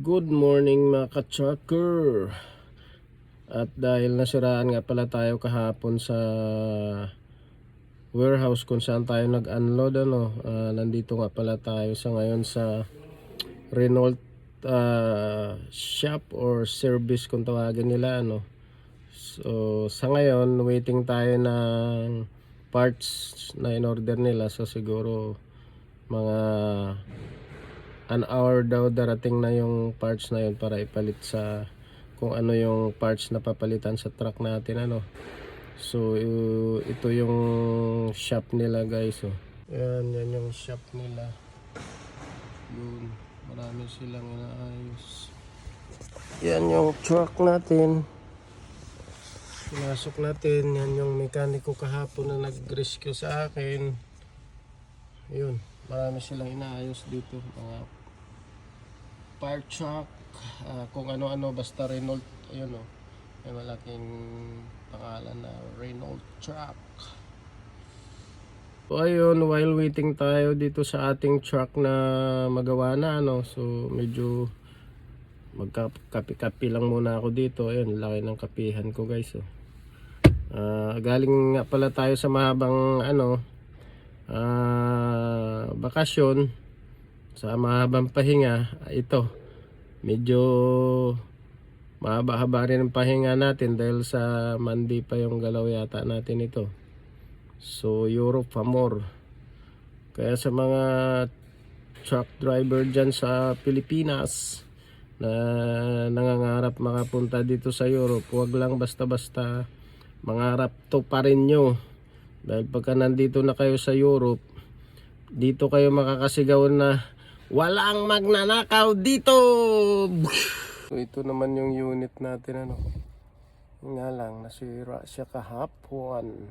Good morning mga ka-trucker. At dahil nasiraan nga pala tayo kahapon sa warehouse kung saan tayo nag-unload nandito nga pala tayo sa ngayon sa Renault shop or service kung tawagin nila So sa ngayon waiting tayo ng parts na in-order nila, so siguro mga an hour daw darating na yung parts na yun para ipalit sa kung ano yung parts na papalitan sa truck natin So ito yung shop nila guys. Yan yung shop nila. Yun, marami silang inaayos. Yan yung truck natin. Pinasok natin, yan yung mekaniko kahapon na nag-rescue sa akin. Yun, marami silang inaayos dito, mga fire truck, kung ano-ano, basta Renault. Ayun may malaking pangalan na Renault truck. So ayun, while waiting tayo dito sa ating truck na magawa na so medyo magkapi-kapi lang muna ako dito. Ayun, laki ng kapihan ko guys. Galing nga pala tayo sa mahabang bakasyon, sa mahabang pahinga. Ito medyo mahaba-haba rin ang pahinga natin dahil sa Monday pa yung galaw yata natin ito. So Europe pa more. Kaya sa mga truck driver dyan sa Pilipinas na nangangarap makapunta dito sa Europe, huwag lang basta-basta mangarap, to pa rin nyo. Dahil pagka nandito na kayo sa Europe, dito kayo makakasigaw na walang magnanakaw dito. So ito naman yung unit natin nga lang nasira siya kahapon.